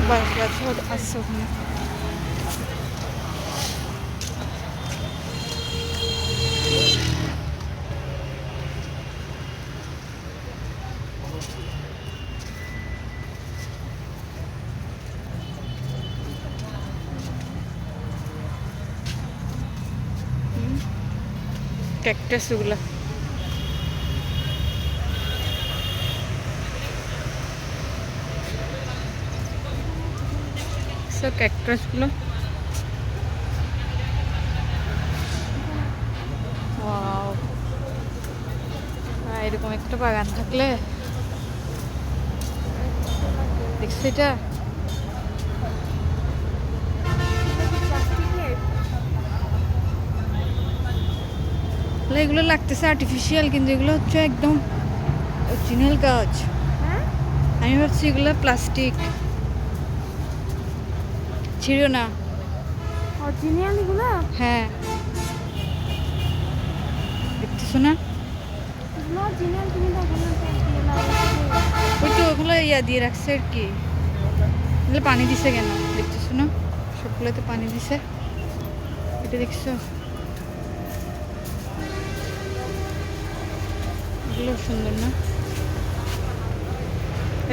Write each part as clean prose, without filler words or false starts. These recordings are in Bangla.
বাঁশ গাছ আছে ওখানে। ক্যাকটাস ওগুলা সব ক্যাকটাস গুলো। ওয়াও, এরকম একটা বাগান থাকলে দেখছি এটা এগুলো লাগতেছে আর্টিফিশিয়াল, কিন্তু এগুলো হচ্ছে একদম অরিজিনাল গাছ। আমি ভাবছি এগুলো প্লাস্টিক। ছিল না অরিজিনাল এগুলো? হ্যাঁ, দেখতেছো না? এগুলো অরিজিনাল, তুমি দেখো না ওই তো ওগুলো ইয়া দিয়ে রাখছে আর কি। এগুলো পানি দিছে কেন দেখতেছো না? সবগুলোতে পানি দিছে, এটা দেখছো? এগুলো সুন্দর না?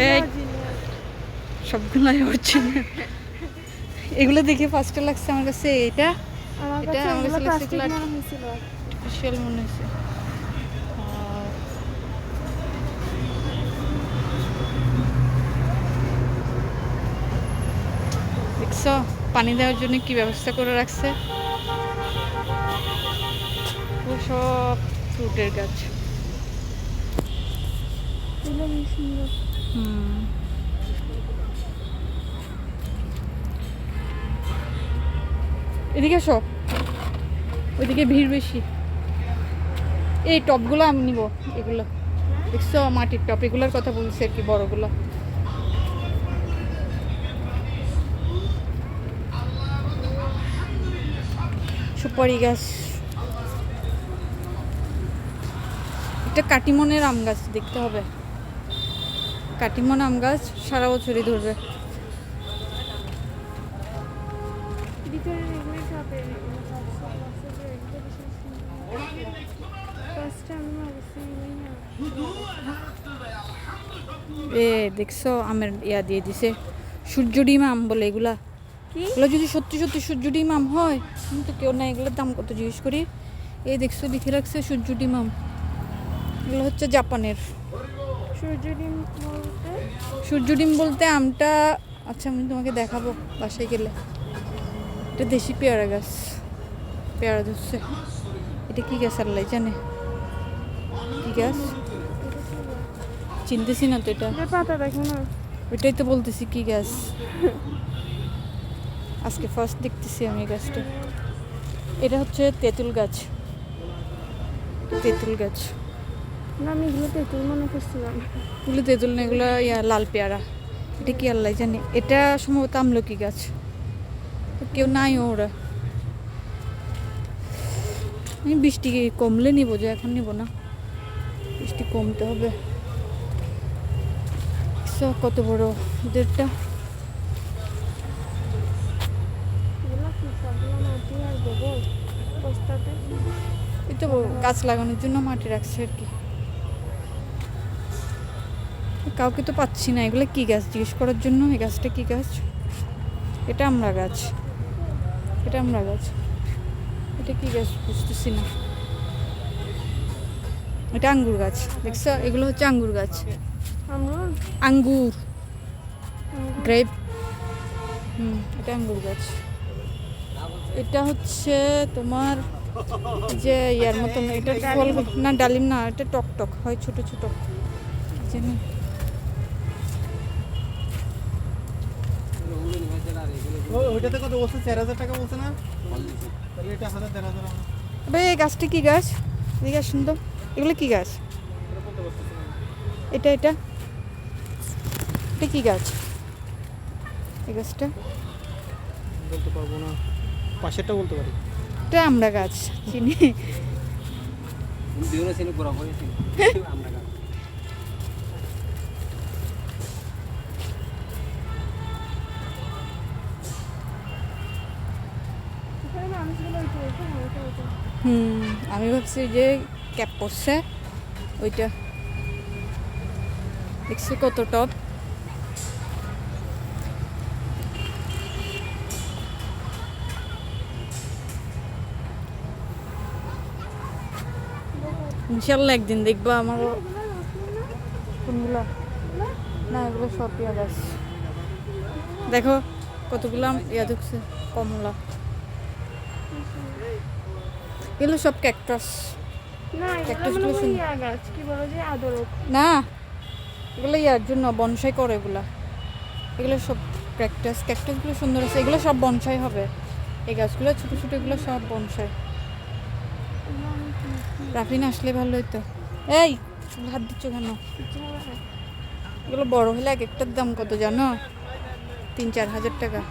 এই সবগুলাই হচ্ছে না। এগুলো দেখে ফার্স্টে লাগছে আমার কাছে এটা এটা আমার কাছে লাগছে এগুলো আর্টিফিশিয়াল মনে হচ্ছে। দেখছো পানি দেওয়ার জন্য কি ব্যবস্থা করে রাখছে? সব ফ্রুটের গাছ। এদিকে এসো, ওইদিকে ভিড় বেশি। এই টপগুলো আমি নিব, এগুলো দেখছো মাটির টপ, এগুলোর কথা বলছি আর কি, বড়গুলো। সুপারি গাছ, এটা কাটিমনের আম গাছ, দেখতে হবে। কাটিমন আম গাছ সারা বছরই ধরবে। এ দেখছো আমের ইয়া দিয়ে দিছে, সূর্য ডিম আম বলে এগুলা। এগুলো যদি সত্যি সত্যি সূর্য ডিম আম হয়, আমি তো কেউ না এগুলোর দাম কত জিজ্ঞেস করি। এই দেখছো লিখে রাখছে সূর্য ডিম আম। এগুলো হচ্ছে জাপানের। সূর্য ডিম বলতে আমটা, আচ্ছা আমি তোমাকে দেখাবো বাসায় গেলে। এটা দেশি পেয়ারা গাছ, পেয়ারা ধরছে। এটা কি গাছ আল্লাহ জানে কি গাছ, চিনতেছি না তো। এটা পাতা দেখো না, ওইটাই তো বলতেছি কি গাছ। আজকে ফার্স্ট দেখতেছি আমি গাছটা। এটা হচ্ছে তেঁতুল গাছ, তেঁতুল গাছ না আমি এগুলো তেঁতুল মনে করছিলাম। এগুলো তেঁতুল না, এগুলো ইয়া লাল পেয়ারা। এটা কি আল্লাহ জানে। এটা সম্ভবত আমলকি গাছ, কেউ নাই ওরা। আমি বৃষ্টি কমলে নিব, যে এখন নিব না, বৃষ্টি কমতে হবে। কত বড় দেড়টা। এই তো গাছ লাগানোর জন্য মাটি রাখছে আর কি। কাউকে তো পাচ্ছি না। এগুলো কি গাছ জিজ্ঞেস করার জন্য। এই গাছটা কি গাছ? এটা আমরা গাছ, এটা আমরা গাছ। এটা কি গাছ বুঝতেছি না। এটা আঙ্গুর গাছ, দেখছো? এগুলো হচ্ছে আঙ্গুর গাছ, আঙ্গুর গ্রেপ। এটা আঙ্গুর গাছ। এটা হচ্ছে তোমার যে ইয়ার মতন, এটা ফল না, ডালিম না, এটা টক টক হয়, ছোট ছোট জানি। ওইটাতে কত বলছে? 4000 টাকা বলছে না? তাহলে এটা 1000 আবে এই গাছটা কি গাছ? এদিকে আসুন তো। এগুলো কি গাছ? এটা এটা এটা কি গাছ? এই গাছটা বলতে পারবো না, পাশেরটা বলতে পারি। এটা আমরা গাছ চিনি। সমস্যা হতো। আমি ভাবছি যে ক্যাপ পরছে ওইটা দেখছি কত টপ। ইনশাল্লাহ একদিন দেখবো আমারও। কোনগুলো? না এগুলো সব পেঁয়াজ আছে। দেখো কতগুলো ইয়া ঢুকছে কমলা। এগুলো সব ক্যাকটাস। না এগুলো Cactus মনে গুলো হয় সুন্দর। ইয়া গাছ কি বলে যে আদরক। না এগুলো ইয়ার জন্য বনসাই করে এগুলা। এগুলো সব ক্যাকটাস। ক্যাকটাসগুলো সুন্দর আছে, এগুলো সব বনসাই হবে। এই গাছগুলো ছোটো ছোটো এগুলো সব বনসাই। রাফিন আসলে ভালো হইতো। এই হাত দিচ্ছ কেন? এগুলো বড় হলে এক একটার দাম কত জানো? 3-4 হাজার টাকা।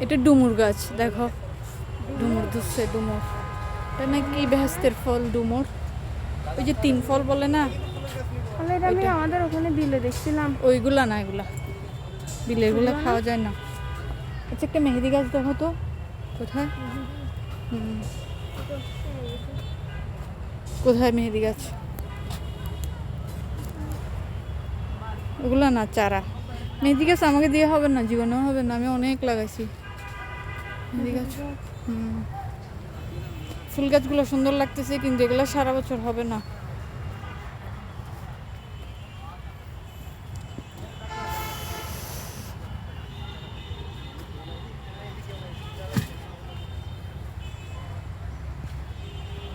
এটা ডুমুর গাছ, দেখো ডুমুর ধরছে। ডুমুর এটা নাকি বেহেস্তের ফল। ডুমুর ওই যে 3 ফল বলে না, তাহলে এটা আমি ওইটা। আমাদের ওখানে বিলে দেখছিলাম। ওইগুলা না, এগুলা বিলেরগুলা খাওয়া যায় না। আচ্ছা একটা মেহেদি গাছ দেখো তো কোথায়। কোথায় মেহেদি গাছ? ওগুলো না, চারা। মেহেদি গাছ আমাকে দিয়ে হবে না, জীবনেও হবে না। আমি অনেক লাগাইছি মেহেদি গাছ। ফুল গাছগুলো সুন্দর লাগতেছে কিন্তু এগুলো সারা বছর হবে না।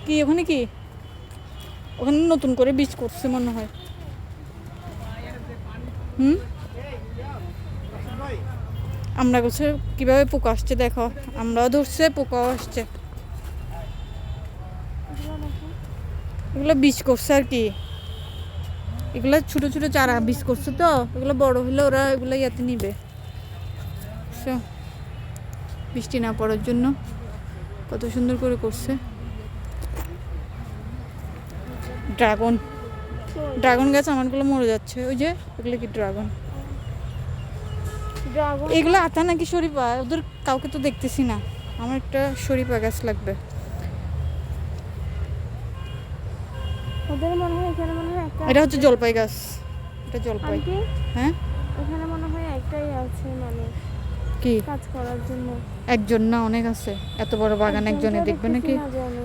কি ওখানে কি? ওখানে নতুন করে বীজ করছে মনে হয়। আমরা গাছে কিভাবে পোকা আসছে দেখো। আমরাও ধরছে, পোকাও আসছে। এগুলো বীজ করছে আর কি। এগুলো ছোট ছোট চারা বীজ করছে তো, এগুলো বড় হলে ওরা এগুলো ইয়াতে নিবে। বৃষ্টি না পড়ার জন্য কত সুন্দর করে করছে। ড্রাগন। ড্রাগন গাছ আমারগুলো মরে যাচ্ছে। ওই যে এগুলো কি ড্রাগন? ড্রাগন এগুলো আতা নাকি শরীফা? ওদের কাউকে তো দেখতেছি না। আমার একটা শরীফা গাছ লাগবে। ওদের মনে হয় এখানে মনে হয় একটা। এটা হচ্ছে জলপাই গাছ। এটা জলপাই। আন্টি হ্যাঁ এখানে মনে হয় একটাই আছে মানুষ কি? কাজ করার জন্য। একজন না, অনেক আছে। এত বড় বাগান একজনে দেখবে নাকি?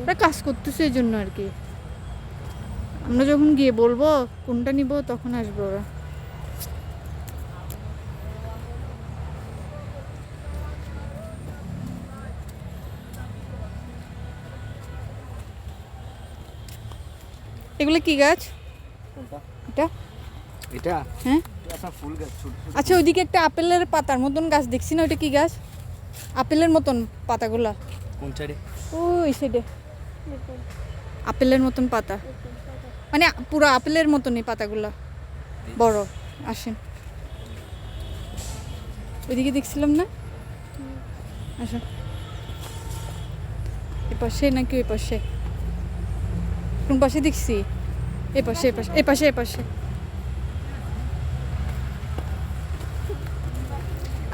ওরা কাজ করতেছে এই জন্য আর কি। আমরা যখন গিয়ে বলবো কোনটা নিব তখন আসবে ওরা। এগুলো কি গাছ? এটা এটা হ্যাঁ একটা ফুল গাছ, ছোট ছোট। আচ্ছা ওইদিকে একটা আপেলের পাতার মতন গাছ দেখছি না, ওইটা কি গাছ? আপেলের মতন পাতাগুলা কোন সাইডে? ওই সাইডে। আপেলের মতন পাতা, মানে পুরো আপেলের মতনই পাতাগুলা বড়। আসেন ওইদিকে দেখছিলাম না। আসো এ পাশে নাকি ওই পাশে? কোন পাশে দেখছি? এ পাশে, এ পাশে, এ পাশে, এ পাশে।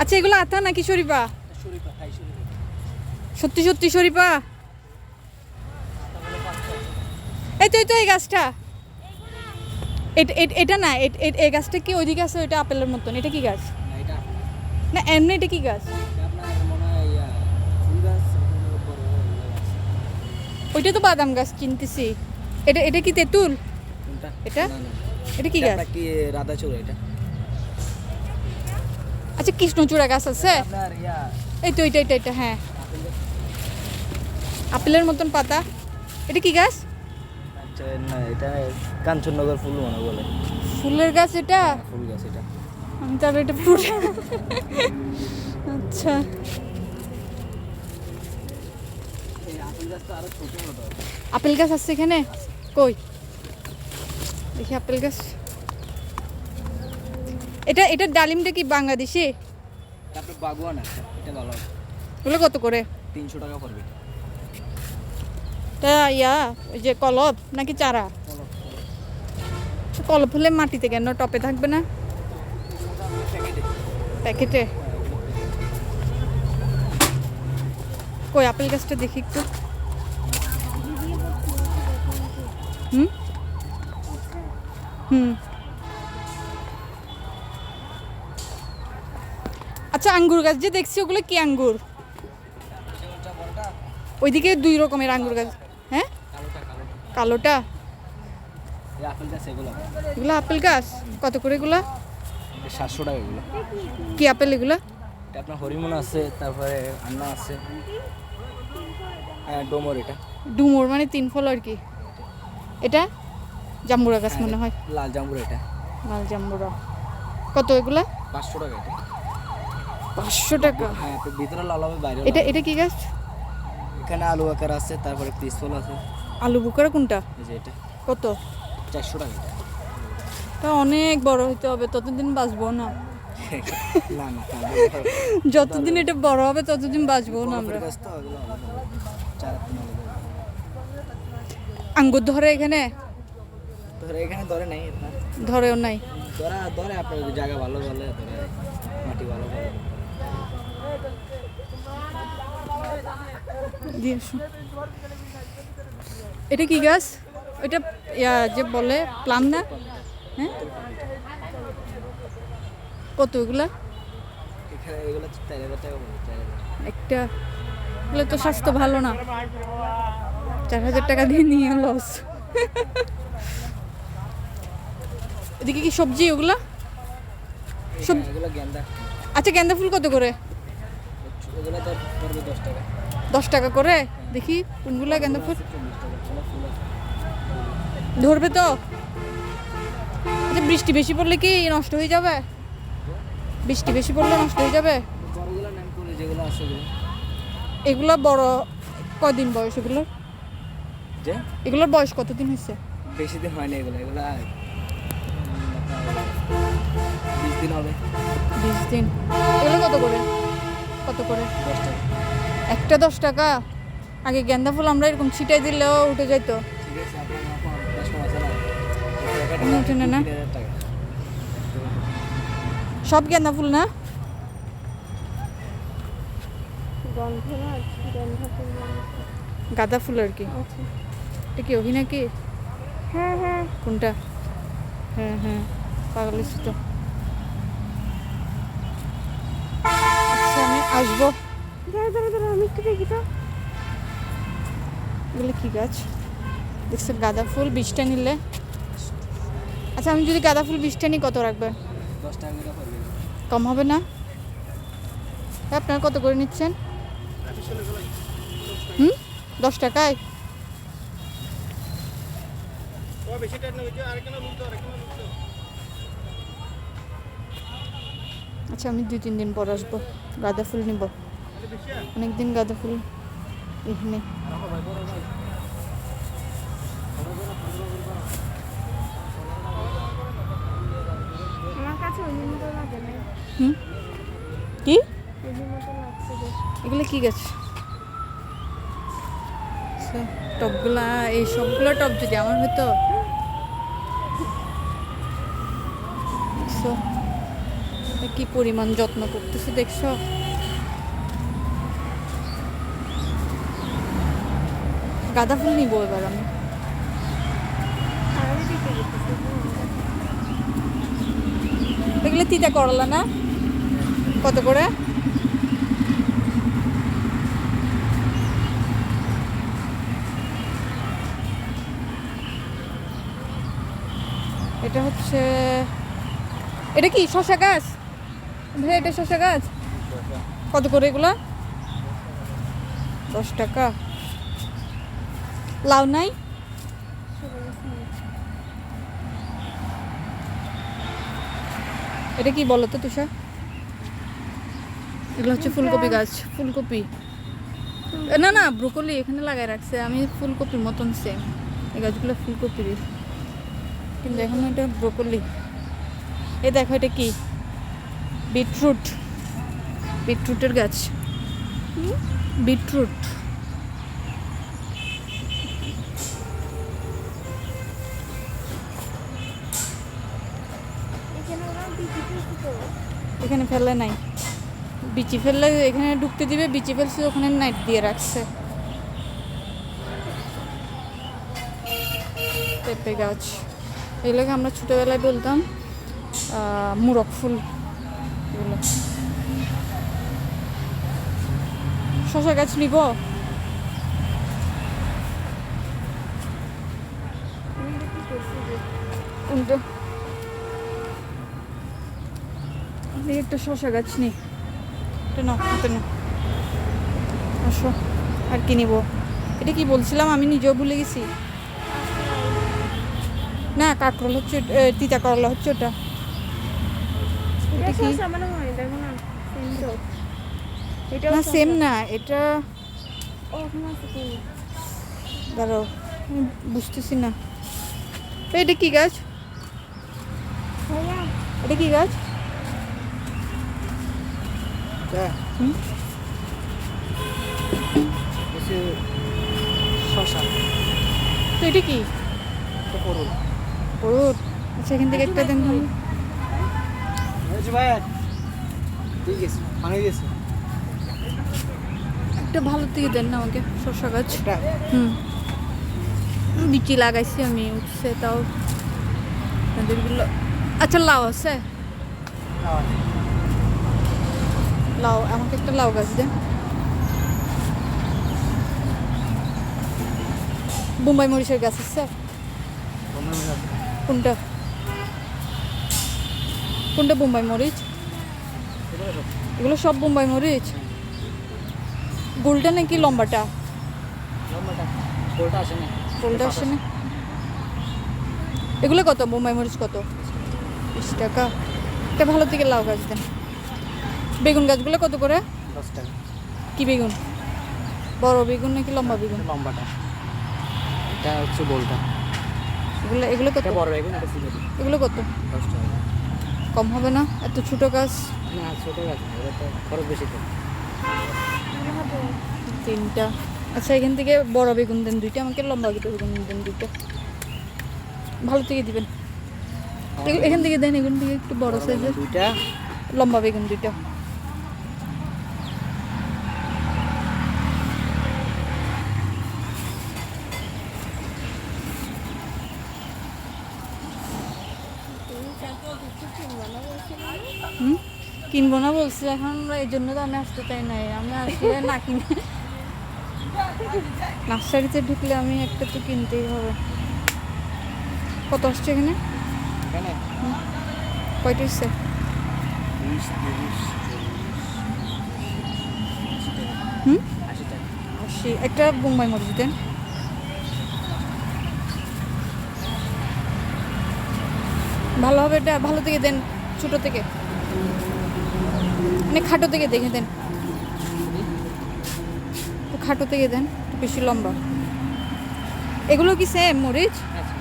আচ্ছা এগুলো আতা নাকি শরীফা? শরীফা, খাই শরীফা। সত্যি সত্যি শরীফা? এই তো, এই তো এই গাছটা। এটা না, এই গাছটা কি ওইদিকে আছে? ওইটা আপেলের মতন। এটা কি গাছ? না এটা না এমনি এটা কি গাছ? এটা আপনার মনে হয় ফুল গাছ, ওখানে বড় গাছ। ওইটা তো বাদাম গাছ চিনতেছি। এটা কি তেঁতুল? কোনটা? এটা? না, না। এটা কি গাছ? এটা কি রাধাচূড়া এটা? আচ্ছা কৃষ্ণচূড়া গাছ আছে। আপনার এই তো এটা হ্যাঁ, আপেলের মতন পাতা। এটা কি গাছ? আচ্ছা না, এটা কাঞ্চননগর ফুল মনে বলে। ফুলের গাছ এটা? ফুল গাছ এটা। আমি তাহলে এটা ফুল। আচ্ছা এই আপেল গাছ তো আরো ছোট হতো। আপেল গাছ আছে এখানে? কই দেখি আপেল গাছ। এটার ডালিমটা কি বাংলাদেশি? তারপরে বাগুয়ান আছে, এটা ভালো হবে। ওগুলো কত করে? 300 টাকা পড়বে। তা ইয়া ওই যে কলপ নাকি চারা? কলপ হলে মাটিতে কেন, টপে থাকবে না? প্যাকেটে কই আপেল গাছটা দেখি একটু হুম হুম আচ্ছা আঙ্গুর গাছ যে দেখছি ওগুলো কি আঙ্গুর ওইদিকে 2 রকমের আঙ্গুর গাছ হ্যাঁ কালোটা এগুলো আপেল গাছ কত করে এগুলো 700 টাকা এগুলো। কি আপেল এগুলো এটা আপনার হরিমন আছে, তারপরে আন্না আছে, হ্যাঁ ডোমর। এটা ডুমুর মানে 3 ফল আর কি। এটা জাম্বুরা গাছ মনে হয়, লাল জাম্বুর। এটা লাল জাম্বুরা কত এগুলা 500 টাকা। এটা 500 টাকা। হ্যাঁ, ভিতরে লাল হবে, বাইরে এটা এটা কি গাছ এখানে আলু আকার আছে, তারপরে পিস ফল আছে। আলু বুকারা কোনটা এই যে এটা কত 400 টাকা। এটা তা অনেক বড় হইতে হবে ততদিন বাঁচবো না না না, যতদিন এটা বড় হবে ততদিন বাঁচবো না আমরা। গাছ তো এগুলো চারা আঙ্গুর ধরে এখানে ধরে, এখানে ধরে নাই আপনার, ধরেও নাই ধরে আপনার জায়গা ভালো ভালো ধরে, মাটি ভালো ভালো। দিয়ে আসো। এটা কি গাছ ওইটা যে বলে প্লাম না হ্যাঁ কত এগুলা এখানে এগুলো 4000 টাকা পড়বে, 4000। একটা এগুলো তো স্বাস্থ্য ভালো না 4000 টাকা দিয়ে নিয়ে লস। এদিকে কি সবজি ওগুলা এগুলো গেন্দা, আচ্ছা গেন্দা ফুল কত করে এগুলো তো পড়বে 10 টাকা। 10 টাকা করে দেখি কোনগুলা গেন্দা ফুল 40 টাকা কোনো ফুল আছে। ধরবে তো আচ্ছা বৃষ্টি বেশি পড়লে কি নষ্ট হয়ে যাবে বৃষ্টি বেশি পড়লে নষ্ট হয়ে যাবে বড়গুলো নাম করে যেগুলো আছে ওগুলো। এগুলা বড় কদিন বয়স এগুলোর যে এগুলোর বয়স কতদিন হয়েছে বেশি দিন হয়নি এগুলো, এগুলো 20 দিন হবে। 20 দিন এগুলো কত করে কত করে 10 টাকা। একটা 10 টাকা আগে গেন্দা ফুল আমরা এরকম ছিটাই দিলেও উঠে যাইতো ঠিক আছে, আপনার এখন 10 আছে না, উঠে না, না? 3000 টাকা। সব গেন্দা ফুল না গন্ধ না গন্ধ ফুল গাঁদা ফুল আর কি আচ্ছা এটা কি অভি নাকি হ্যাঁ হ্যাঁ কোনটা হ্যাঁ হ্যাঁ পাগল হয়েছি তো আচ্ছা আমি আসবো দাঁড়া দাঁড়া আমি একটু দেখি তো এগুলো কি গাছ দেখছো গাঁদা ফুল 20টা নিলে আচ্ছা আমি যদি গাঁদা ফুল 20টা নিই কত রাখবে 10 টাকা করে পড়বে। কম হবে না আপনারা কত করে নিচ্ছেন 10 টাকায় আচ্ছা আমি 2-3 দিন পর আসবো গাঁদা ফুল নিব অনেকদিন গাঁদা ফুল এখানে আমার কাছে ওই মতো লাগে না কি ওই মতো লাগছে বেশ এগুলো কি গাছ আচ্ছা, টবগুলা এই সবগুলো টব যদি আমার হতো দেখছো এটা কি পরিমাণ যত্ন করতেছে দেখছো গাঁদা ফুল নিবো এবার আমি আমি দেখে গেছি এগুলো তিতা করলা না কত করে এটা হচ্ছে এটা কি শসা গাছ ভাই এটা শসা গাছ কত করে এগুলা 10 টাকা লাউ নাই এটা কি বলো তো তুষার এগুলো হচ্ছে ফুলকপি গাছ ফুলকপি না না ব্রোকলি এখানে লাগাই রাখছে আমি ফুলকপির মতন সেম এই গাছগুলো ফুলকপির কিন্তু এখন এটা ব্রোকলি এই দেখো এটা কি বিটরুট বিটরুটের গাছ বিটরুট এখানে ওরা বিক্রি করছে তো এখানে ফেলে নাই, বিচি ফেললে এখানে ঢুকতে দিবে, বিচি ফেলছে ওখানে নাইট দিয়ে রাখছে। পেঁপে গাছ, এগুলোকে আমরা ছোটোবেলায় বলতাম মুরগ ফুল। এগুলো শশা গাছ নিব। কোনটা? আমি একটা শশা গাছ নিই। এটা না, এটা না, আসো। আর কি নিব? এটা কি বলছিলাম আমি নিজেও ভুলে গেছি। না, কাঁকরোল হচ্ছে, তিতা করলা হচ্ছে ওটা। এটা কি? শসা মনে হয়, দেখো না সেম তো। এটা না সেম না, এটা ওখানে আছে কি? দাঁড়াও, আমি বুঝতেছি না। এটা কি গাছ? ভাইয়া এটা কি গাছ? হুম? শশা তো এটা কি? করুন ওর আচ্ছা, এখান থেকে একটা দেন তো। ভাই ঠিক আছে, পানি দিয়েছে একটা ভালো থেকে দেন না আমাকে, শসা গাছ। এটা। বিচি লাগাইছি আমি, উঠছে তাও এদেরগুলো। আচ্ছা, লাউ আছে? লাউ, আমাকে একটা লাউ গাছ দেন। বোম্বাই মরিচের গাছ আছে? কোনটা কোনটা বোম্বাই মরিচ? এগুলো সব বোম্বাই মরিচ? গোলটা নাকি লম্বাটা? গোলটা আসে না। গোলটা আসে না। এগুলো কত? বোম্বাই মরিচ কত? 20 টাকা। একটা ভালো থেকে লাউ গাছ দেন। বেগুন গাছগুলো কত করে? 10 টাকা। কি বেগুন? বড় বেগুন নাকি লম্বা বেগুন? লম্বাটা, এটা হচ্ছে গোলটা। এগুলো এগুলো কত? এটা বড় বেগুন, এটা ছিল এগুলো কত? 10 টাকা। কম হবে না? এত ছোট গাছ। না, ছোট গাছ না, এটা তো খরচ বেশি তো। তিনটা। আচ্ছা, এখান থেকে বড় বেগুন দেন দুইটা, আমাকে লম্বা বেগুন দেন দুইটা। ভালো থেকে দিবেন। এখান থেকে দেন, এখান থেকে একটু বড় সাইজের দুইটা। লম্বা বেগুন দুইটা। হুম, কিনবো না বলছি এখন, এই জন্য তো আমি আসতে চাই নাই। আমি আসলে না কিনে, নার্সারিতে ঢুকলে আমি একটা তো কিনতেই হবে। কত আসছে এখানে? এখানে কয়টা এসছে? 20, 30, 40, হুম, 80 টাকা। 80। একটা বোম্বাই মরিচ দেন। ভালো হবে এটা, ভালো থেকে দেন, ছোট থেকে, মানে খাটো থেকে দেখে দেন। একটু খাটো থেকে দেন, একটু বেশি লম্বা। এগুলো কি সেম মরিচ? আচ্ছা,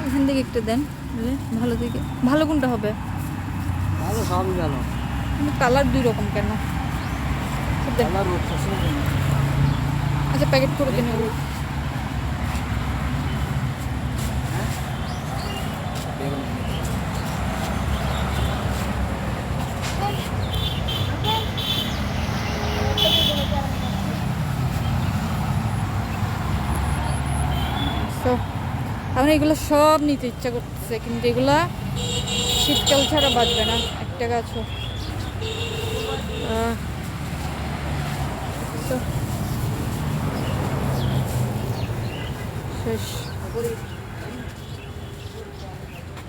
এখান থেকে একটু দেন, বুঝলে? ভালো থেকে। ভালো কোনটা হবে? ভালো, সবই ভালো। কালার দুই রকম কেন? দেন। কালার হচ্ছে আচ্ছা, প্যাকেট করে দিন এগুলো। বেগুন। তো আমার এগুলো সব নিতে ইচ্ছা করতেছে, কিন্তু এগুলা শীতকাল ছাড়া বাঁচবে না। একটা গাছও তো শেষ।